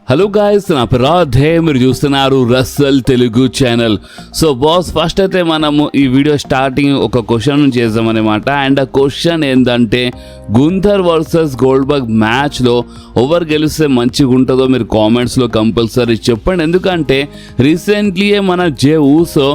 Hello guys, నా పేరు మీరు చూస్తున్నారు Russell Telugu channel. So boss, first అయితే మనము ఈ వీడియో స్టార్టింగ్ ఒక క్వశ్చన్ చేద్దామన్నమాట. అండ్ ఆ క్వశ్చన్ ఏంటంటే, గుంథర్ వర్సెస్ గోల్డ్బర్గ్ మ్యాచ్లో ఎవరు గెలిస్తే మంచిగా ఉంటుందో మీరు కామెంట్స్లో కంపల్సరీ చెప్పండి. ఎందుకంటే రీసెంట్లీయే మన జే ఊసో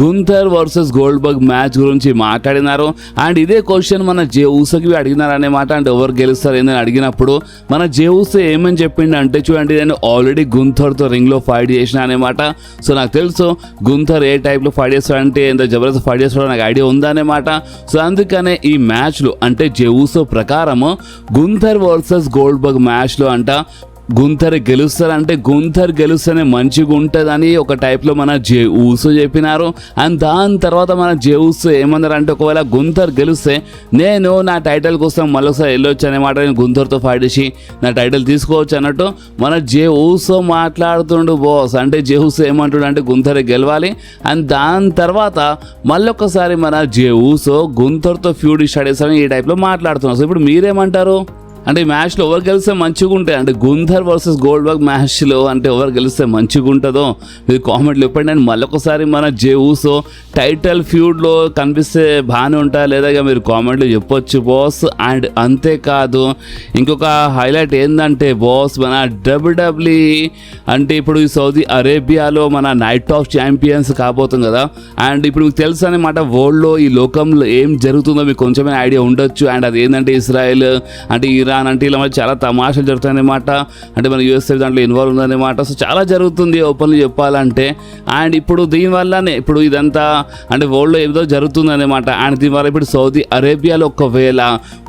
గుంథర్ వర్సెస్ గోల్డ్బర్గ్ మ్యాచ్ గురించి మాట్లాడినారు. అండ్ ఇదే క్వశ్చన్ మన జే ఊసోకి అడిగినారు అన్నమాట. అంటే ఎవరు గెలుస్తారు ఏందని అడిగినప్పుడు మన జే ఊసో ఏమని చెప్పిండు అంటే, చూడండి, నేను ఆల్రెడీ గుంథర్తో రింగ్లో ఫైట్ చేసిన అనమాట. సో నాకు తెలుసు గుంథర్ ఏ టైప్లో ఫైట్ చేస్తాడంటే, ఎంత జబర్దస్త్ ఫైట్ చేస్తాడో నాకు ఐడియా ఉందన్నమాట. సో అందుకనే ఈ మ్యాచ్లో అంటే జే ఊసో ప్రకారము గుంథర్ వర్సెస్ గోల్డ్బర్గ్ మ్యాచ్లో అంట గుంథర్ గెలుస్తారంటే గుంథర్ గెలుస్తేనే మంచిగా ఉంటుందని ఒక టైప్లో మన జే ఊసో చెప్పినారు. అండ్ దాని తర్వాత మన జే ఊసో ఏమన్నారంటే, ఒకవేళ గుంథర్ గెలిస్తే నేను నా టైటిల్ కోసం మళ్ళొకసారి వెళ్ళొచ్చు అనమాట. నేను గుంథర్తో ఫైట్ చేసి నా టైటిల్ తీసుకోవచ్చు అన్నట్టు మన జే ఊసో మాట్లాడుతుండు బాస్. అంటే జే ఊసో ఏమంటుండు అంటే గుంథర్ గెలవాలి. అండ్ దాని తర్వాత మళ్ళొకసారి మన జే ఊసో గుంథర్తో ఫ్యూడ్ స్టార్ట్ చేస్తారని ఈ టైప్లో మాట్లాడుతున్నారు. సో ఇప్పుడు మీరేమంటారు? అంటే ఈ మ్యాచ్లో ఎవరు గెలిస్తే మంచిగా ఉంటాయి అంటే గుంథర్ వర్సెస్ గోల్డ్బర్గ్ మ్యాచ్లో అంటే ఎవరు గెలిస్తే మంచిగా ఉంటుందో మీరు కామెంట్లు చెప్పండి. అండ్ మళ్ళొకసారి మన జే ఊసో టైటిల్ ఫ్యూడ్లో కనిపిస్తే బాగానే ఉంటాయి లేదా ఇక మీరు కామెంట్లు చెప్పొచ్చు బాస్. అండ్ అంతేకాదు ఇంకొక హైలైట్ ఏంటంటే బాస్, మన డబ్ల్యూడబ్ల్యూఈ అంటే ఇప్పుడు ఈ సౌదీ అరేబియాలో మన నైట్ ఆఫ్ ఛాంపియన్స్ కాబోతుంది కదా. అండ్ ఇప్పుడు మీకు తెలుసు అనమాట, వరల్డ్లో ఈ లోకంలో ఏం జరుగుతుందో మీకు కొంచెమే ఐడియా ఉండొచ్చు. అండ్ అది ఏంటంటే ఇజ్రాయెల్ అంటే ఇరాన్ అంటే ఇలా చాలా తమాషాలు జరుగుతాయన్నమాట. అంటే మన యూఎస్ఏ దాంట్లో ఇన్వాల్వ్ ఉందన్నమాట. సో చాలా జరుగుతుంది ఓపెన్లీ చెప్పాలంటే. అండ్ ఇప్పుడు దీనివల్లనే ఇప్పుడు ఇదంతా అంటే వరల్డ్లో ఏదో జరుగుతుంది అనమాట. అండ్ దీనివల్ల ఇప్పుడు సౌదీ అరేబియాలో ఒకవేళ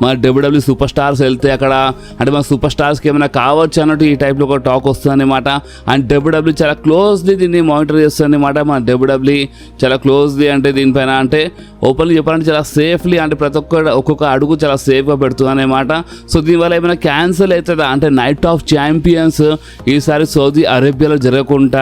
మన డబ్ల్యూడబ్ల్యూ సూపర్ స్టార్స్ వెళ్తే అక్కడ అంటే మన సూపర్ స్టార్స్కి ఏమైనా కావచ్చు అన్నట్టు ఈ టైప్లో ఒక టాక్ వస్తుంది అనమాట. అండ్ డబ్ల్యూడబ్ల్యూ చాలా క్లోజ్లీ దీన్ని మానిటర్ చేస్తుంది అనమాట. మన డబ్ల్యూడబ్ల్యూ చాలా క్లోజ్లీ అంటే దీనిపైన అంటే ఓపెన్లీ చెప్పాలంటే చాలా సేఫ్లీ అంటే ప్రతి ఒక్కొక్క అడుగు చాలా సేఫ్గా పెడుతుంది అనమాట. సో దీనివల్ల ఏమైనా క్యాన్సిల్ అవుతుందా అంటే నైట్ ఆఫ్ ఛాంపియన్స్ ఈసారి సౌదీ అరేబియాలో జరగకుండా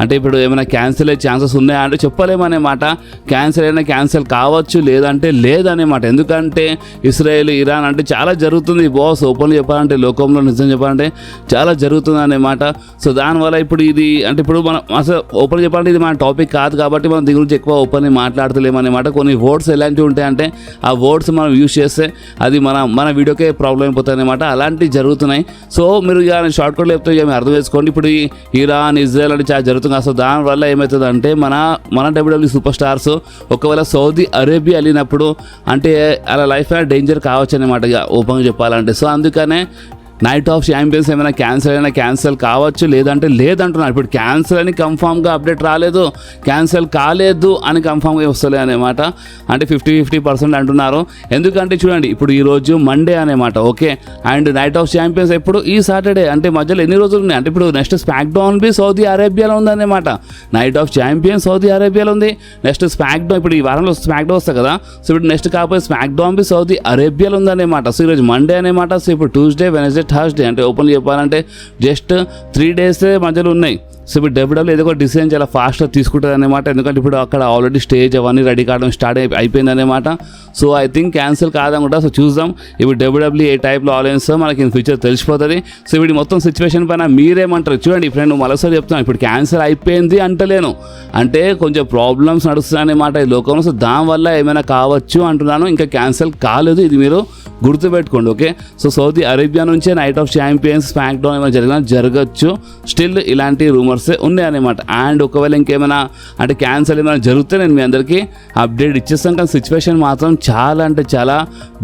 అంటే ఇప్పుడు ఏమైనా క్యాన్సిల్ అయ్యే ఛాన్సెస్ ఉన్నాయా అంటే చెప్పలేమన్నమాట. క్యాన్సిల్ కావచ్చు లేదంటే లేదన్నమాట. ఎందుకంటే ఇజ్రాయెల్ ఇరాన్ అంటే చాలా జరుగుతుంది బాస్. ఓపెన్లీ చెప్పాలంటే లోకంలో నిజం చెప్పాలంటే చాలా జరుగుతుంది అన్నమాట. సో దానివల్ల ఇప్పుడు ఇది అంటే ఇప్పుడు మనం అసలు ఓపెన్ చెప్పాలంటే ఇది మన టాపిక్ కాదు కాబట్టి మనం దీని గురించి ఎక్కువ ఓపెన్ మాట్లాడతలేమన్నమాట. కొన్ని వర్డ్స్ ఎలాంటివి ఉంటాయంటే ఆ వర్డ్స్ మనం యూజ్ చేస్తే అది మన వీడియోకే ప్రాబ్లం అయిపోతుంది అనమాట. అలాంటివి జరుగుతున్నాయి. సో మీరు ఇక షార్ట్ కట్లో చెప్తే ఇక మీరు అర్థం చేసుకోండి. ఇప్పుడు ఈ ఇరాన్ ఇజ్రాయెల్ అంటే చాలా జరుగుతుంది. సో దానివల్ల ఏమవుతుందంటే మన డబ్ల్యూడబ్ల్యూ సూపర్ స్టార్స్ ఒకవేళ సౌదీ అరేబియా వెళ్ళినప్పుడు అంటే అలా లైఫ్ డేంజర్ కావచ్చు అనమాట ఇక ఓపెన్గా చెప్పాలంటే. సో అందుకనే నైట్ ఆఫ్ ఛాంపియన్స్ ఏమైనా క్యాన్సిల్ కావచ్చు లేదంటే లేదంటున్నారు. ఇప్పుడు క్యాన్సిల్ అని కన్ఫామ్గా అప్డేట్ రాలేదు, క్యాన్సిల్ కాలేదు అని కన్ఫామ్గా వస్తలే అనమాట. అంటే 50% అంటున్నారు. ఎందుకంటే చూడండి ఇప్పుడు ఈరోజు మండే అనమాట. Okay, and knight of champions ఎప్పుడు ఈ సాటర్డే అంటే మధ్యలో ఎన్ని రోజులు ఉన్నాయి అంటే ఇప్పుడు నెక్స్ట్ స్మాక్ డౌన్ బి సౌదీ అరేబియాలో ఉందన్నమాట. నైట్ ఆఫ్ ఛాంపియన్స్ సౌదీ అరేబియాలో ఉంది. నెక్స్ట్ స్మాక్ డౌన్ ఇప్పుడు ఈ వారంలో స్మాక్ డౌన్ వస్తుంది కదా. సో ఇప్పుడు నెక్స్ట్ కాకపోతే స్మాక్ డౌన్ బి సౌదీ అరేబియాలో ఉందన్నమాట. సో ఈరోజు మండే అనమాట. సో ఇప్పుడు ట్యూస్డే వెనస్డే థర్స్డే అంటే ఓపెన్లీ చెప్పాలంటే జస్ట్ 3 days మధ్యలో ఉన్నాయి. సో ఇప్పుడు డబ్ల్యూడబ్ల్యూ ఏదో ఒక డిసిజన్ చాలా ఫాస్ట్గా తీసుకుంటుంది అనమాట. ఎందుకంటే ఇప్పుడు అక్కడ ఆల్రెడీ స్టేజ్ అవన్నీ రెడీ కావడం స్టార్ట్ అయిపోయింది అనమాట. సో ఐ థింక్ క్యాన్సిల్ కాదనుకుంటా. సో చూద్దాం ఇప్పుడు డబ్ల్యూడబ్ల్యూ ఏ టైప్లో ఆలోచిస్ మనకి ఇన్ ఫ్యూచర్ తెలిసిపోతుంది. సో ఇప్పుడు మొత్తం సిచ్యువేషన్ పైన మీరేమంటారు చూడండి. ఫ్రెండ్ మరోసారి చెప్తున్నాను, ఇప్పుడు క్యాన్సిల్ అయిపోయింది అంటలేను, అంటే కొంచెం ప్రాబ్లమ్స్ నడుస్తున్నాయి అనమాట ఈ లోకంలో. సో దానివల్ల ఏమైనా కావచ్చు అంటున్నాను, ఇంకా క్యాన్సిల్ కాలేదు, ఇది మీరు గుర్తుపెట్టుకోండి. ఓకే, సో సౌదీ అరేబియా నుంచే knight of champions smack down ఏమైనా జరగచ్చు. స్టిల్ ఇలాంటి రూమర్స్ ఉన్నాయన్నమాట. అండ్ ఒకవేళ ఇంకేమైనా అంటే క్యాన్సిల్ ఏమైనా జరిగితే నేను మీ అందరికీ అప్డేట్ ఇచ్చేస్తాను. కానీ సిచ్యువేషన్ మాత్రం చాలా అంటే చాలా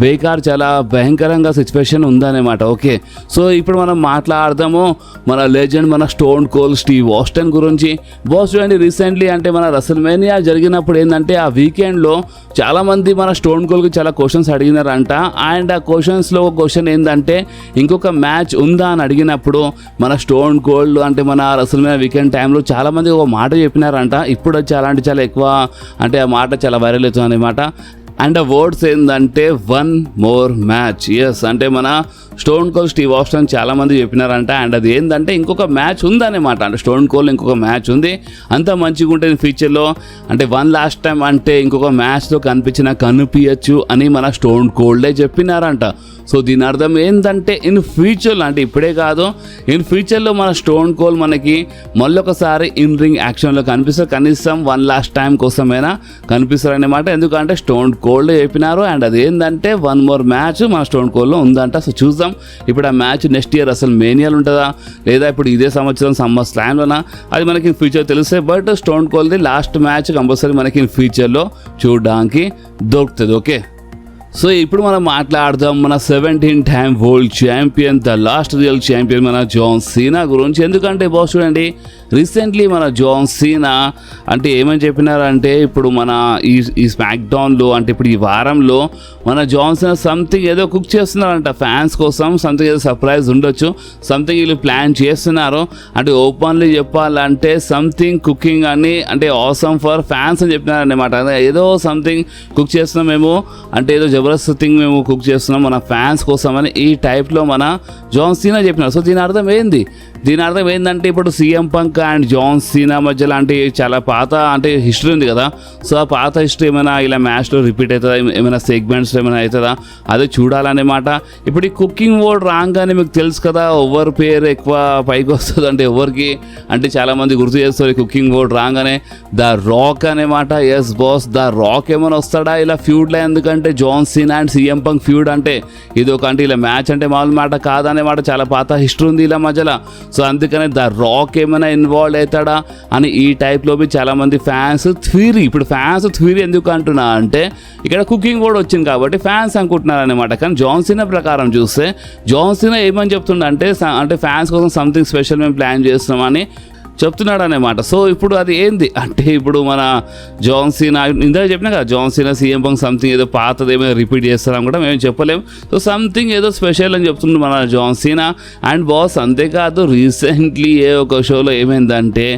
బేకార్, చాలా భయంకరంగా సిచ్యువేషన్ ఉందన్నమాట. ఓకే, సో ఇప్పుడు మనం మాట్లాడదాము మన లెజెండ్ మన స్టోన్ కోల్డ్ స్టీవ్ ఆస్టిన్ గురించి. బాస్ చూడండి, రీసెంట్లీ అంటే మన రెసల్మేనియా జరిగినప్పుడు ఏంటంటే ఆ వీకెండ్లో చాలామంది మన స్టోన్ కోల్డ్కి చాలా క్వశ్చన్స్ అడిగినారంట. అండ్ ఆ క్వశ్చన్స్లో ఒక క్వశ్చన్ ఏంటంటే ఇంకొక మ్యాచ్ ఉందా అని అడిగినప్పుడు మన స్టోన్ కోల్డ్ అంటే మన రెసల్మేనియా వీకెండ్ టైంలో చాలామంది ఒక మాట చెప్పినారంట. ఇప్పుడు వచ్చి అలాంటి చాలా ఎక్కువ అంటే ఆ మాట చాలా వైరల్ అవుతుంది అనమాట. అండ్ ఆ వర్డ్స్ ఏంటంటే 1 more match. ఎస్, అంటే మన స్టోన్ కోల్డ్ స్టీవ్ ఆస్టిన్ చాలా మంది చెప్పినారంట. అండ్ అది ఏంటంటే ఇంకొక మ్యాచ్ ఉందన్నమాట. అంటే స్టోన్ కోల్డ్ ఇంకొక మ్యాచ్ ఉంది, అంత మంచిగా ఉంటుంది ఫ్యూచర్లో. అంటే వన్ లాస్ట్ టైం అంటే ఇంకొక మ్యాచ్లో కనిపించచ్చు అని మన స్టోన్ కోల్డే చెప్పినారంట. సో దీని అర్థం ఏంటంటే ఇన్ ఫ్యూచర్లో, అంటే ఇప్పుడే కాదు, ఇన్ ఫ్యూచర్లో మన స్టోన్ కోల్డ్ మనకి మళ్ళొకసారి ఇన్ రింగ్ యాక్షన్లో కనిపిస్తారు. కనీసం వన్ లాస్ట్ టైం కోసమైనా కనిపిస్తారు అన్నమాట. ఎందుకంటే స్టోన్ కోల్డ్ చెప్పినారు. అండ్ అది ఏంటంటే వన్ మోర్ మ్యాచ్ మన స్టోన్ కోల్డ్లో ఉందంట. సో చూద్దాం ఇప్పుడు ఆ మ్యాచ్ నెక్స్ట్ ఇయర్ అసలు మేనియాలు ఉంటుందా లేదా ఇప్పుడు ఇదే సంవత్సరం సమ్మర్ స్లామ్లోనా, అది మనకి ఇన్ ఫ్యూచర్ తెలుస్తాయి. బట్ స్టోన్ కోల్డ్ది లాస్ట్ మ్యాచ్ కంపల్సరీ మనకి ఇన్ ఫ్యూచర్లో చూడడానికి దొరుకుతుంది. ఓకే, సో ఇప్పుడు మనం మాట్లాడదాం మన 17 time world champion, the last real champion మన జాన్ సీనా గురించి. ఎందుకంటే బాస్ చూడండి, రీసెంట్లీ మన జాన్ సీనా అంటే ఏమని చెప్పినారంటే ఇప్పుడు మన ఈ స్మాక్ డౌన్లో అంటే ఇప్పుడు ఈ వారంలో మన జాన్ సీనా సంథింగ్ ఏదో కుక్ చేస్తున్నారంట ఫ్యాన్స్ కోసం. సంథింగ్ ఏదో సర్ప్రైజ్ ఉండొచ్చు, సంథింగ్ వీళ్ళు ప్లాన్ చేస్తున్నారు. అంటే ఓపెన్లీ చెప్పాలంటే సంథింగ్ కుకింగ్ అని, అంటే ఆసమ్ ఫర్ ఫ్యాన్స్ అని చెప్పినారన్నమాట. ఏదో సంథింగ్ కుక్ చేస్తున్నాం మేము, అంటే ఏదో జబర్దస్త్ థింగ్ మేము కుక్ చేస్తున్నాం మన ఫ్యాన్స్ కోసం అని ఈ టైప్లో మన జాన్ సీనా చెప్పినారు. సో దీని అర్థం ఏంది? దీని అర్థం ఏంటంటే ఇప్పుడు CM Punk and John Cena మధ్య లాంటి చాలా పాత అంటే హిస్టరీ ఉంది కదా. సో ఆ పాత హిస్టరీ ఏమైనా ఇలా మ్యాచ్లో రిపీట్ అవుతుందా, ఏమైనా సెగ్మెంట్స్ ఏమైనా అవుతుందా, అదే చూడాలన్నమాట. ఇప్పుడు ఈ కుకింగ్ వర్డ్ రాగానే మీకు తెలుసు కదా ఎవరి పేరు ఎక్కువ పైకి వస్తుంది అంటే ఎవరికి అంటే చాలామంది గుర్తు చేస్తారు ఈ కుకింగ్ వర్డ్ రాగానే ద రాక్ అనేమాట. ఎస్ బాస్, ద రాక్ ఏమైనా వస్తాడా ఇలా ఫ్యూడ్లో? ఎందుకంటే John Cena and CM Punk feud అంటే ఇది ఒక అంటే ఇలా మ్యాచ్ అంటే మామూలు మాట కాదనేమాట, చాలా పాత హిస్టరీ ఉంది ఇలా మధ్యలో. సో అందుకనే ద రాక్ ఏమైనా ఇన్వాల్వ్ అవుతాడా అని ఈ టైప్లో చాలామంది ఫ్యాన్స్ థ్వీరీ. ఇప్పుడు ఫ్యాన్స్ థ్వీరీ ఎందుకు అంటున్నా అంటే ఇక్కడ కుకింగ్ కూడా వచ్చింది కాబట్టి ఫ్యాన్స్ అనుకుంటున్నారు అనమాట. కానీ జాన్ సీనా ప్రకారం చూస్తే జాన్ సీనా ఏమని చెప్తుండ అంటే ఫ్యాన్స్ కోసం సంథింగ్ స్పెషల్ మేము ప్లాన్ చేస్తున్నామని చెప్తున్నాడు అనమాట. సో ఇప్పుడు అది ఏంది అంటే ఇప్పుడు మన జాన్ సీనా ఇందాక చెప్పినా కదా John Cena CM Punk something ఏదో పాతది ఏమైనా రిపీట్ చేస్తారని కూడా మేము చెప్పలేము. సో సంథింగ్ ఏదో స్పెషల్ అని చెప్తున్నాడు మన జాన్ సీనా. అండ్ బాస్ అంతేకాదు రీసెంట్లీ ఒక షోలో ఏమైందంటే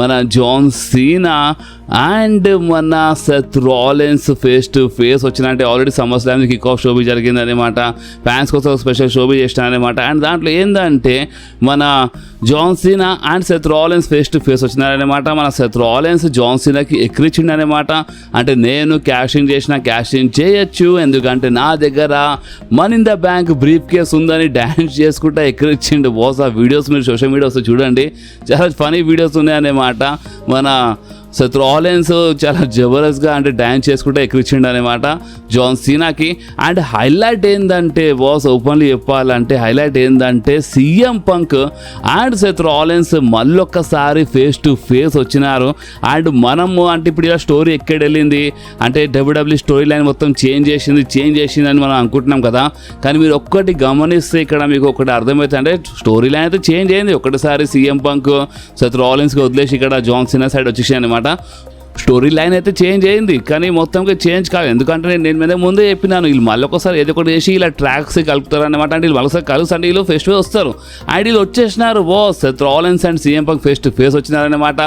మన జాన్ సీనా అండ్ మన Seth Rollins face to face వచ్చిన, అంటే already Summer Slam kick off షోబీ జరిగిందనమాట. ఫ్యాన్స్ కోసం స్పెషల్ షోబీ చేసినారనమాట. అండ్ దాంట్లో ఏంటంటే మన John Cena and Seth Rollins face to face వచ్చినారనమాట. మన సెత్ రాలిన్స్ జాన్ సీనాకి ఎక్కిరిచిండనమాట. అంటే నేను క్యాషింగ్ చేసిన క్యాషింగ్ చేయొచ్చు ఎందుకంటే నా దగ్గర money in the bank briefcase ఉందని డ్యాన్స్ చేసుకుంటా ఎక్కిరిచ్చిండు బాస్. ఆ వీడియోస్ మీరు సోషల్ మీడియాలో చూడండి, చాలా ఫనీ వీడియోస్ ఉన్నాయన్నమాట. మన సెత్ రాలిన్స్ చాలా జబర్దస్త్గా అంటే డ్యాన్స్ చేసుకుంటే ఎక్కిరిచిండు అనమాట జాన్ సీనాకి. అండ్ హైలైట్ ఏంటంటే బాస్ ఓపెన్లీ చెప్పాలంటే హైలైట్ ఏంటంటే CM Punk and Seth Rollins మళ్ళొక్కసారి ఫేస్ టు ఫేస్ వచ్చినారు. అండ్ మనము అంటే ఇప్పుడు ఇలా స్టోరీ ఎక్కడ వెళ్ళింది అంటే డబ్ల్యూడబ్ల్యూ స్టోరీ లైన్ మొత్తం చేంజ్ చేసింది అని మనం అనుకుంటున్నాం కదా. కానీ మీరు ఒక్కటి గమనిస్తే ఇక్కడ మీకు ఒకటి అర్థమవుతుంది, అంటే స్టోరీ లైన్ అయితే చేంజ్ అయింది. ఒకటిసారి సీఎం పంక్ సెత్ రాలిన్స్కి వదిలేసి ఇక్కడ జాన్ సీనా సైడ్ వచ్చేసి అనమాట. స్టోరీ లైన్ అయితే చేంజ్ అయింది కానీ మొత్తంగా చేంజ్ కాదు. ఎందుకంటే నేను మీద ముందే చెప్పినాను వీళ్ళు మళ్ళీ ఒకసారి ఏదో ఒకటి చేసి ఇలా ట్రాక్స్ కలుపుతారు అనమాట. అంటే వీళ్ళు మళ్ళీసారి కలుసు అంటే వీళ్ళు ఫేస్ టు ఫేస్ వస్తారు. అండ్ వీళ్ళు వచ్చేసినారు boss, Seth Rollins and CM Punk face to face వచ్చినారనమాట.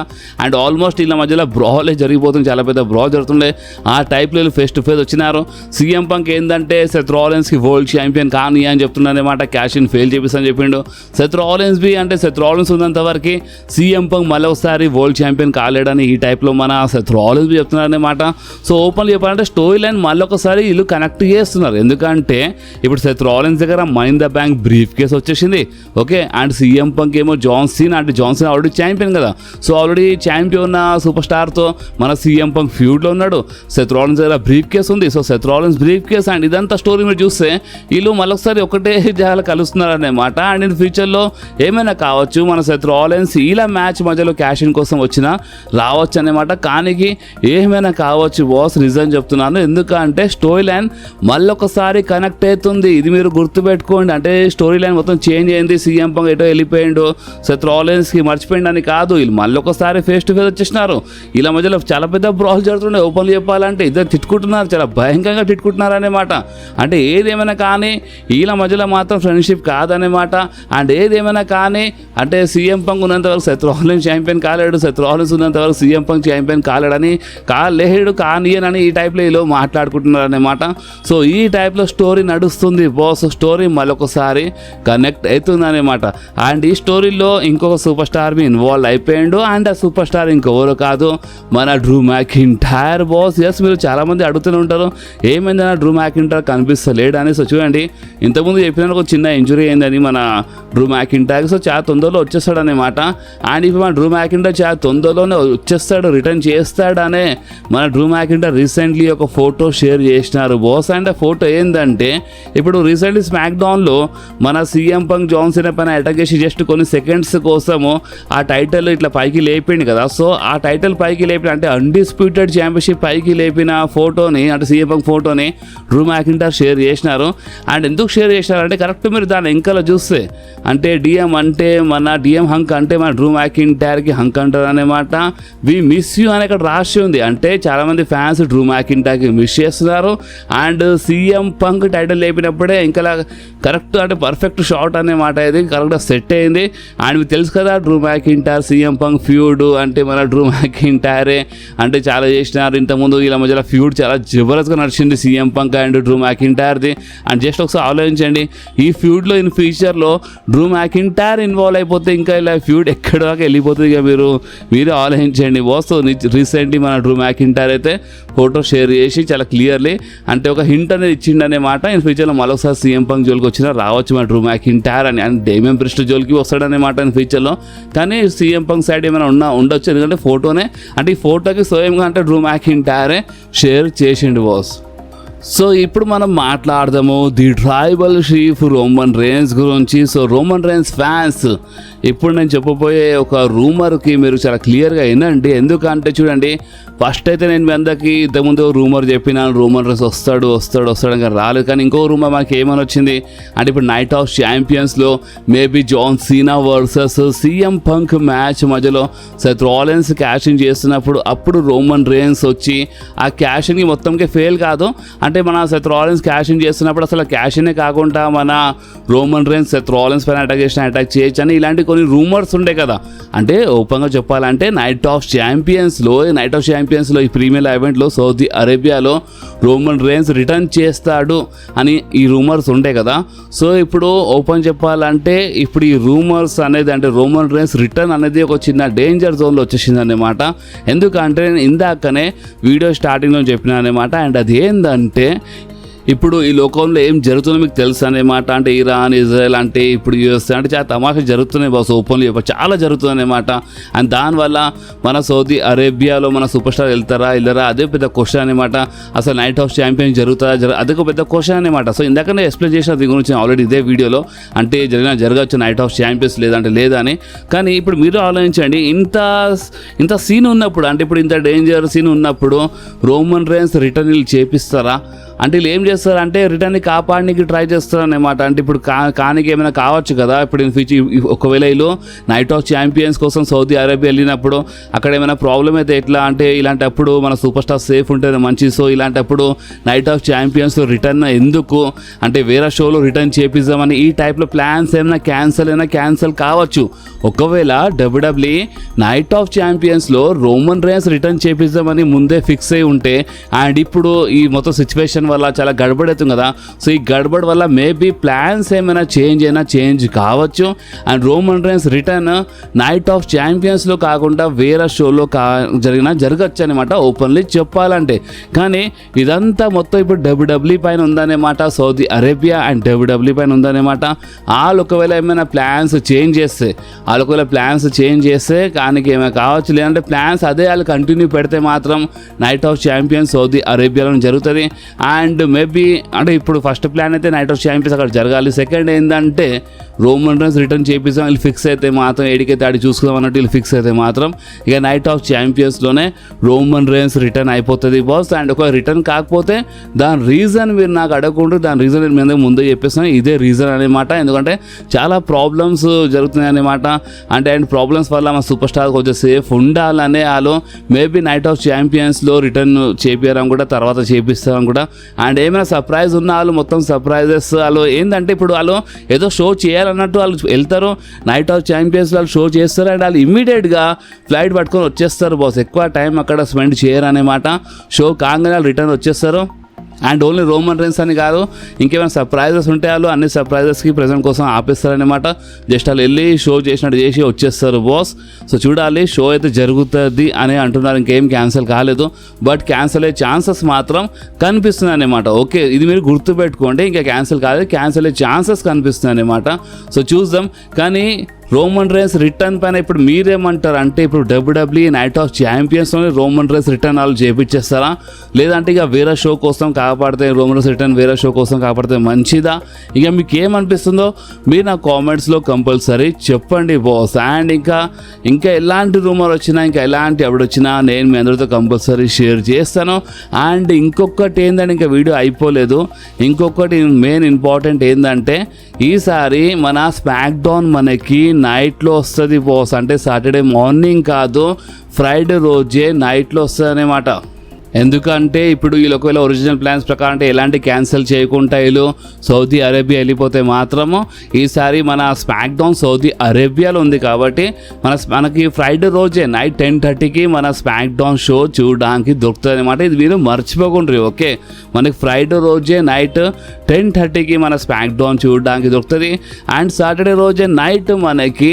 అండ్ ఆల్మోస్ట్ వీళ్ళ మధ్యలో బ్రాలే జరిగిపోతుంది, చాలా పెద్ద బ్రా జరుగుతుండే. ఆ టైప్లో వీళ్ళు ఫేస్ టు ఫేస్ వచ్చినారు. సీఎం పంక్ ఏంటంటే సెత్ రాలిన్స్కి వరల్డ్ ఛాంపియన్ కానీ అని చెప్తున్నారనమాట. క్యాష్ ఇన్ ఫెయిల్ చేపిస్తాను చెప్పిండు. సెత్ రాలిన్స్ బి అంటే సెత్ రాలిన్స్ ఉన్నంత వరకు సీఎం పంక్ మళ్ళీ ఒకసారి వరల్డ్ ఛాంపియన్ కాలేడని ఈ టైప్లో మన సెత్ రాలిన్స్ చెప్తున్నారనమాట. సో ఓపెన్లీ చెప్పాలంటే స్టోరీ లైన్ మళ్ళీ ఒకసారి వీళ్ళు కనెక్ట్ చేస్తున్నారు. ఎందుకంటే ఇప్పుడు సెత్ రాలిన్స్ దగ్గర money in the bank brief case వచ్చేసింది. ఓకే, అండ్ సీఎం పంక్ ఏమో జాన్ సీనా, అంటే జాన్ సీనా ఆల్రెడీ ఛాంపియన్ కదా. సో ఆల్రెడీ ఛాంపియన్ సూపర్ స్టార్తో మన సీఎం పంక్ ఫ్యూడ్లో ఉన్నాడు. సెత్ రాలిన్స్ దగ్గర బ్రీఫ్ కేస్ ఉంది. So Seth Rollins brief case and ఇదంతా story మీరు చూస్తే వీళ్ళు మళ్ళొకసారి ఒకటే జాగాలో కలుస్తున్నారనమాట. అండ్ ఇన్ ఫ్యూచర్లో ఏమైనా కావచ్చు, మన సెత్ రాలిన్స్ ఇలా మ్యాచ్ మధ్యలో క్యాషింగ్ కోసం వచ్చినా రావచ్చు అనమాట. కానీ ఏమైనా కావచ్చు బాస్, రీజన్ చెప్తున్నాను ఎందుకంటే స్టోరీ లైన్ మళ్ళొకసారి కనెక్ట్ అవుతుంది. ఇది మీరు గుర్తుపెట్టుకోండి. అంటే స్టోరీ లైన్ మొత్తం చేంజ్ అయింది. సీఎం పంక్ ఎటో వెళ్ళిపోయిండు, సెత్ రాలిన్స్కి మర్చిపోయిండు అని కాదు, వీళ్ళు మళ్ళొకసారి ఫేస్ టు ఫేస్ వచ్చేసినారు. ఇలా మధ్యలో చాలా పెద్ద బ్రాల్ జరుగుతుండే. ఓపెన్లీ చెప్పాలంటే ఇద్దరు తిట్టుకుంటున్నారు, చాలా భయంకరంగా తిట్టుకుంటున్నారు అనమాట. అంటే ఏదేమైనా కానీ వీళ్ళ మధ్యలో మాత్రం ఫ్రెండ్షిప్ కాదనమాట. అండ్ ఏదేమైనా కానీ అంటే సీఎం పంక్ ఉన్నంత వరకు సెత్ రాలిన్స్ ఛాంపియన్ కాలేడు, సెత్ రాలిన్స్ ఉన్నంత వరకు సీఎం పంక్ ఛాంపియన్ కాలేడు కాలేడని లేడు కానియనని ఈ టైప్లో వీళ్ళు మాట్లాడుకుంటున్నారు అనమాట. సో ఈ టైప్లో స్టోరీ నడుస్తుంది బాస్. స్టోరీ మరొకసారి కనెక్ట్ అవుతుంది అనమాట. అండ్ ఈ స్టోరీలో ఇంకొక సూపర్ స్టార్ మీ ఇన్వాల్వ్ అయిపోయాడు. అండ్ ఆ సూపర్ స్టార్ ఇంకెవరు కాదు మన డ్రూ మ్యాకింటైర్ బాస్. ఎస్, మీరు చాలామంది అడుగుతూనే ఉంటారు ఏమైందన్న డ్రూ మ్యాకింటైర్ కనిపిస్తలేడు అని. సో చూడండి, ఇంతకుముందు చెప్పిన ఒక చిన్న ఇంజురీ అయిందని మన డ్రూ మ్యాకింటైర్. సో చాలా తొందరలో వచ్చేస్తాడు అనమాట. అండ్ ఇప్పుడు మన డ్రూ మ్యాకింటైర్ చాలా తొందరలోనే వచ్చేస్తాడు, రిటర్న్ చేస్తాడనే మన డ్రూ మ్యాకింటైర్ రీసెంట్లీ ఒక ఫోటో షేర్ చేసినారు బాస్. అండ్ ఆ ఫోటో ఏంటంటే ఇప్పుడు రీసెంట్లీ స్మాక్ డౌన్లో మన సీఎం పంక్ జాన్ సీనా పైన అటాక్ చేసి జస్ట్ కొన్ని సెకండ్స్ కోసము ఆ టైటిల్ ఇట్లా పైకి లేపిండు కదా. సో ఆ టైటిల్ పైకి లేపిన అంటే అన్డిస్ప్యూటెడ్ ఛాంపియన్షిప్ పైకి లేపిన ఫోటోని అంటే సీఎం పంక్ ఫోటోని డ్రూ మ్యాకింటైర్ షేర్ చేసినారు. అండ్ ఎందుకు షేర్ చేసినారంటే కరెక్ట్ మీరు దాని వెంకలో చూస్తే అంటే డిఎం అంటే మన డిఎం హంక్ అంటే మన డ్రూ మ్యాకింటైర్కి హంక్ అంటారు అనమాట. వి మిస్ యూ అని ఇక్కడ రాసి ఉంది. అంటే చాలామంది ఫ్యాన్స్ డ్రూ మ్యాకింటైర్కి మిస్ చేస్తున్నారు. అండ్ సీఎం పంక్ టైటిల్ లేపినప్పుడే ఇంకా కరెక్ట్ అంటే పర్ఫెక్ట్ షాట్ అనమాట. ఇది కరెక్ట్గా సెట్ అయింది. అండ్ మీకు తెలుసు కదా Drew McIntyre CM Punk feud అంటే మన డ్రూ మ్యాకింటైరే అంటే చాలా చేసినారు ఇంతకుముందు. ఇలా మధ్యలో ఫ్యూడ్ చాలా జబర్దస్త్గా నడిచింది సీఎం పంక్ అండ్ డ్రూ మ్యాకింటైర్ది. అండ్ జస్ట్ ఒకసారి ఆలోచించండి, ఈ ఫ్యూడ్లో ఇన్ ఫ్యూచర్లో డ్రూ మ్యాకింటైర్ ఇన్వాల్వ్ అయిపోతే ఇంకా ఇలా ఫ్యూడ్ ఎక్కడి దాకా వెళ్ళిపోతుంది. ఇక మీరు ఆలోచించండి బాస్. రీసెంట్లీ మన డ్రూ మ్యాకింటైర్ అయితే ఫోటో షేర్ చేసి చాలా క్లియర్లీ అంటే ఒక హింట్ అనేది ఇచ్చిండనమాట. ఇన్ ఫ్యూచర్లో మరొకసారి సీఎం పంక్ జోలికి వచ్చినా రావచ్చు మన డ్రూ మ్యాకింటైర్ అని. అండ్ డేమియన్ ప్రిస్ట్ జోలికి వస్తాడనమాట ఇన్ ఫ్యూచర్లో. కానీ సీఎం పంక్ సైడ్ ఏమైనా ఉండొచ్చు, ఎందుకంటే ఫోటోనే అంటే ఈ ఫోటోకి స్వయంగా అంటే డ్రూ మ్యాకింటైరే షేర్ చేసిండు బాస్. సో ఇప్పుడు మనం మాట్లాడదాము the tribal chief Roman rains గురించి. సో రోమన్ రేన్స్ ఫ్యాన్స్ ఇప్పుడు నేను చెప్పబోయే ఒక రూమర్కి మీరు చాలా క్లియర్గా వినండి. ఎందుకంటే చూడండి, ఫస్ట్ అయితే నేను మీ అందరికీ ఇంతకుముందు రూమర్ చెప్పినాను రోమన్ రేన్స్ వస్తాడు ఇంకా రాలేదు. కానీ ఇంకో రూమర్ మనకి ఏమని వచ్చింది అంటే ఇప్పుడు నైట్ ఆఫ్ ఛాంపియన్స్లో maybe John Cena versus CM Punk match మధ్యలో సెత్ రాలిన్స్ క్యాషింగ్ చేస్తున్నప్పుడు అప్పుడు రోమన్ రేన్స్ వచ్చి ఆ క్యాషింగ్కి మొత్తంకి ఫెయిల్ కాదు అంటే మన సెత్ రాలిన్స్ క్యాషింగ్ చేస్తున్నప్పుడు అసలు క్యాషింగే కాకుండా మన రోమన్ రేన్స్ సెత్ రాలిన్స్ పైన అటాక్ చేయొచ్చు అని ఇలాంటి కొన్ని రూమర్స్ ఉండే కదా. అంటే ఓపెన్గా చెప్పాలంటే నైట్ ఆఫ్ ఛాంపియన్స్లో ఈ ప్రీమియర్ ఈవెంట్లో సౌదీ అరేబియాలో రోమన్ రేన్స్ రిటర్న్ చేస్తాడు అని ఈ రూమర్స్ ఉండే కదా. సో ఇప్పుడు ఓపెన్ చెప్పాలంటే ఇప్పుడు ఈ రూమర్స్ అనేది అంటే రోమన్ రేన్స్ రిటర్న్ అనేది ఒక చిన్న డేంజర్ జోన్లో వచ్చేసింది అనమాట. ఎందుకంటే నేను ఇందాకనే వీడియో స్టార్టింగ్లో చెప్పినా అనమాట. అండ్ అది ఏంటంటే ఇప్పుడు ఈ లోకంలో ఏం జరుగుతుందో మీకు తెలుసు అనమాట. అంటే ఇరాన్ ఇజ్రాయెల్ అంటే ఇప్పుడు యూఎస్ఏ అంటే చాలా తమాషా జరుగుతున్నాయి బాస్. ఓపెన్లీ చాలా జరుగుతుంది అనమాట. అండ్ దానివల్ల మన సౌదీ అరేబియాలో మన సూపర్ స్టార్ వెళ్ళరా అదే పెద్ద క్వశ్చన్ అనమాట. అసలు నైట్ ఆఫ్ ఛాంపియన్ అదొక పెద్ద క్వశ్చన్ అనమాట. సో ఇందాకనే ఎక్స్ప్లెయిన్ చేసిన దీని గురించి ఆల్రెడీ ఇదే వీడియోలో అంటే జరగచ్చు నైట్ ఆఫ్ ఛాంపియన్స్ లేదని. కానీ ఇప్పుడు మీరు ఆలోచించండి, ఇంత సీన్ ఉన్నప్పుడు అంటే ఇప్పుడు ఇంత డేంజర్ సీన్ ఉన్నప్పుడు రోమన్ రేన్స్ రిటర్న్ చేపిస్తారా అంటే వీళ్ళు ఏం చేస్తారంటే రిటర్న్ని కాపాడడానికి ట్రై చేస్తారన్నమాట. అంటే ఇప్పుడు కానికి ఏమైనా కావచ్చు కదా. ఇప్పుడు ఒకవేళ వీళ్ళు నైట్ ఆఫ్ ఛాంపియన్స్ కోసం సౌదీ అరేబియా వెళ్ళినప్పుడు అక్కడ ఏమైనా ప్రాబ్లం అయితే ఎట్లా అంటే ఇలాంటప్పుడు మన సూపర్ స్టార్ సేఫ్ ఉంటేనే మంచిది. సో ఇలాంటప్పుడు నైట్ ఆఫ్ ఛాంపియన్స్ రిటర్న్ ఎందుకు అంటే వేరే షోలో రిటర్న్ చేపిద్దామని ఈ టైప్లో ప్లాన్స్ ఏమైనా క్యాన్సల్ కావచ్చు. ఒకవేళ డబ్ల్యూడబ్ల్యూఈ నైట్ ఆఫ్ ఛాంపియన్స్లో రోమన్ రేన్స్ రిటర్న్ చేపిద్దామని ముందే ఫిక్స్ అయి ఉంటే అండ్ ఇప్పుడు ఈ మొత్తం సిచ్యువేషన్ వల్ల చాలా గడబడి అవుతుంది కదా. సో ఈ గడబడి వల్ల మేబీ ప్లాన్స్ ఏమైనా చేంజ్ కావచ్చు. And Roman Reigns return night of ఛాంపియన్స్లో కాకుండా వేరే షోలో జరగచ్చు అనమాట ఓపెన్లీ చెప్పాలంటే. కానీ ఇదంతా మొత్తం ఇప్పుడు డబ్ల్యూడబ్ల్యూఈ పైన ఉందన్నమాట. సౌదీ అరేబియా అండ్ డబ్ల్యూడబ్ల్యూఈ పైన ఉందన్నమాట. వాళ్ళు ఒకవేళ ఏమైనా ప్లాన్స్ చేంజ్ చేస్తే కానీ ఏమైనా కావచ్చు. లేదంటే ప్లాన్స్ అదే వాళ్ళు కంటిన్యూ పెడితే మాత్రం నైట్ ఆఫ్ ఛాంపియన్స్ సౌదీ అరేబియాలో జరుగుతుంది. అండ్ మేబీ అంటే ఇప్పుడు ఫస్ట్ ప్లాన్ అయితే నైట్ ఆఫ్ ఛాంపియన్స్ అక్కడ జరగాలి. సెకండ్ ఏంటంటే రోమన్ రేన్స్ రిటర్న్ చేపిస్తాం వీళ్ళు ఫిక్స్ అయితే మాత్రం ఏడికైతే ఆడి చూసుకుందాం అన్నట్టు వీళ్ళు ఫిక్స్ అయితే మాత్రం ఇక నైట్ ఆఫ్ ఛాంపియన్స్లోనే రోమన్ రేన్స్ రిటర్న్ అయిపోతుంది బాస్. అండ్ ఒక రిటర్న్ కాకపోతే దాని రీజన్ మీరు నాకు అడగకుండా దాని రీజన్ నేను మీద ముందే చెప్పేస్తాను. ఇదే రీజన్ అనమాట. ఎందుకంటే చాలా ప్రాబ్లమ్స్ జరుగుతున్నాయి అనమాట. అంటే అండ్ ప్రాబ్లమ్స్ వల్ల మా సూపర్ స్టార్ కొంచెం సేఫ్ ఉండాలనే వాళ్ళు మేబీ నైట్ ఆఫ్ ఛాంపియన్స్లో రిటర్న్ చేపియడం కూడా తర్వాత చేపిస్తారని కూడా అండ్ ఏమైనా సర్ప్రైజ్ ఉన్న వాళ్ళు మొత్తం సర్ప్రైజెస్ వాళ్ళు ఏంటంటే ఇప్పుడు వాళ్ళు ఏదో షో చేయాలన్నట్టు వాళ్ళు వెళ్తారు, నైట్ ఆఫ్ ఛాంపియన్స్ వాళ్ళు షో చేస్తారు అండ్ వాళ్ళు ఇమ్మీడియట్గా ఫ్లైట్ పట్టుకొని వచ్చేస్తారు బాస్. ఎక్కువ టైం అక్కడ స్పెండ్ చేయరు అనమాట. షో కాగానే వాళ్ళు రిటర్న్ వచ్చేస్తారు. అండ్ ఓన్లీ రోమన్ రైన్స్ అని కాదు, ఇంకేమైనా సర్ప్రైజెస్ ఉంటే వాళ్ళు అన్ని సర్ప్రైజెస్కి ప్రెజెంట్ కోసం ఆపేస్తారనమాట. జస్ట్ వాళ్ళు వెళ్ళి షో చేసినట్టు చేసి వచ్చేస్తారు బాస్. సో చూడాలి, షో అయితే జరుగుతుంది అని అంటున్నారు, ఇంకేం క్యాన్సిల్ కాలేదు. బట్ క్యాన్సిల్ అయ్యే ఛాన్సెస్ మాత్రం కనిపిస్తున్నాయి అనమాట. ఓకే, ఇది మీరు గుర్తుపెట్టుకోండి, ఇంకా క్యాన్సిల్ కాలేదు, క్యాన్సిల్ అయ్యే ఛాన్సెస్ కనిపిస్తున్నాయి అనమాట. సో చూద్దాం. కానీ రోమన్ రైన్స్ రిటర్న్ పైన ఇప్పుడు మీరేమంటారు అంటే, ఇప్పుడు WWE నైట్ ఆఫ్ ఛాంపియన్స్లోనే రోమన్ రైన్స్ రిటర్న్ వాళ్ళు చేపించేస్తారా, లేదంటే ఇక వేరే షో కోసం కాపాడితే రోమన్ రైన్స్ రిటర్న్ వేరే షో కోసం కాపాడితే మంచిదా? ఇక మీకు ఏమనిపిస్తుందో మీరు నా కామెంట్స్లో కంపల్సరీ చెప్పండి బాస్. అండ్ ఇంకా ఎలాంటి రూమర్ వచ్చినా, ఇంకా ఎలాంటి అప్డేట్ వచ్చినా నేను మీ అందరితో కంపల్సరీ షేర్ చేస్తాను. అండ్ ఇంకొకటి ఏంటంటే, ఇంకా వీడియో అయిపోలేదు, ఇంకొకటి మెయిన్ ఇంపార్టెంట్ ఏంటంటే, ఈసారి మన స్మాక్ డౌన్ మనకి నైట్లో వస్తుంది బాస్. అంటే సాటర్డే మార్నింగ్ కాదు, ఫ్రైడే రోజే నైట్లో వస్తుంది అన్నమాట. ఎందుకంటే ఇప్పుడు వీళ్ళు ఒకవేళ ఒరిజినల్ ప్లాన్స్ ప్రకారం అంటే ఎలాంటి క్యాన్సిల్ చేయకుండా వీళ్ళు సౌదీ అరేబియా వెళ్ళిపోతే మాత్రము ఈసారి మన స్మాక్ డౌన్ సౌదీ అరేబియాలో ఉంది కాబట్టి మనకి ఫ్రైడే రోజే నైట్ 10:30కి మన స్మాక్ డౌన్ షో చూడడానికి దొరుకుతుంది అనమాట. ఇది మీరు మర్చిపోకుండ్రి. ఓకే, మనకి ఫ్రైడే రోజే నైట్ 10:30కి మన స్మాక్ డౌన్ చూడడానికి దొరుకుతుంది. అండ్ సాటర్డే రోజే నైట్ మనకి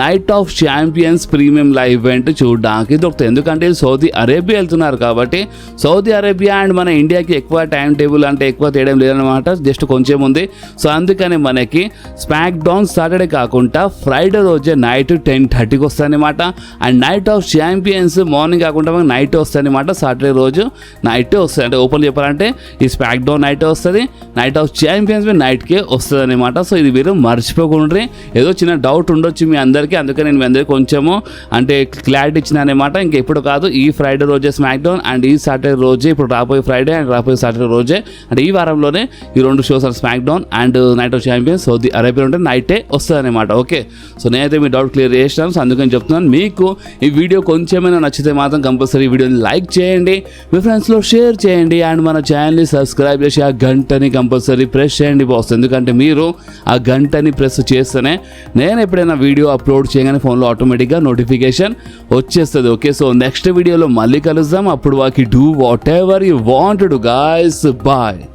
knight of champions premium live event చూడడానికి దొరుకుతుంది. ఎందుకంటే సౌదీ అరేబియా వెళ్తున్నారు కాబట్టి సౌదీ అరేబియా అండ్ మన ఇండియాకి ఎక్కువ టైం టేబుల్ అంటే ఎక్కువ తేడం లేదనమాట, జస్ట్ కొంచెం ఉంది. సో అందుకని మనకి స్మాక్ డౌన్ సాటర్డే కాకుండా ఫ్రైడే రోజే నైట్ 10:30కి వస్తాయన్నమాట. And knight of champions morning కాకుండా మనకి నైట్ వస్తాయన్నమాట. సాటర్డే రోజు నైటే వస్తుంది. అంటే ఓపెన్ చెప్పాలంటే ఈ స్మాక్ డౌన్ నైటే వస్తుంది, నైట్ ఆఫ్ ఛాంపియన్స్ నైట్కే వస్తుంది అనమాట. సో ఇది మీరు మర్చిపోకుండా, ఏదో చిన్న డౌట్ ఉండొచ్చు మీ అందరికీ, అందుకని నేను మీ అందరికీ కొంచెము అంటే క్లారిటీ ఇచ్చిన అనమాట. ఇంకెప్పుడు కాదు, ఈ ఫ్రైడే రోజే స్మాక్ డౌన్ అండ్ ఈ సాటర్డే రోజే, ఇప్పుడు రాబోయే ఫ్రైడే అండ్ రాబోయే సాటర్డే రోజే, అంటే ఈ వారంలోనే ఈ రెండు shows smack down and knight of champions Saudi Arabia ఉంటే నైటే వస్తుంది అనమాట. ఓకే, సో నేనైతే మీ డౌట్ క్లియర్ చేసినాను. సో అందుకని చెప్తున్నాను, మీకు ఈ వీడియో కొంచెమైనా నచ్చితే మాత్రం కంపల్సరీ ఈ వీడియోని లైక్ చేయండి, మీ ఫ్రెండ్స్లో షేర్ చేయండి అండ్ మన ఛానల్ని సబ్స్క్రైబ్ చేసి ఆ గంటని కంపల్సరీ ప్రెస్ చేయండి బాస్. ఎందుకంటే మీరు ఆ గంటని ప్రెస్ చేస్తేనే నేను ఎప్పుడైనా వీడియో అప్లోడ్ చేయగానే ఫోన్లో ఆటోమేటిక్గా నోటిఫికేషన్ వచ్చేస్తుంది. ఓకే, సో నెక్స్ట్ వీడియోలో మళ్ళీ కలుద్దాం. అప్పుడు వాకి do whatever you want to do, guys. Bye.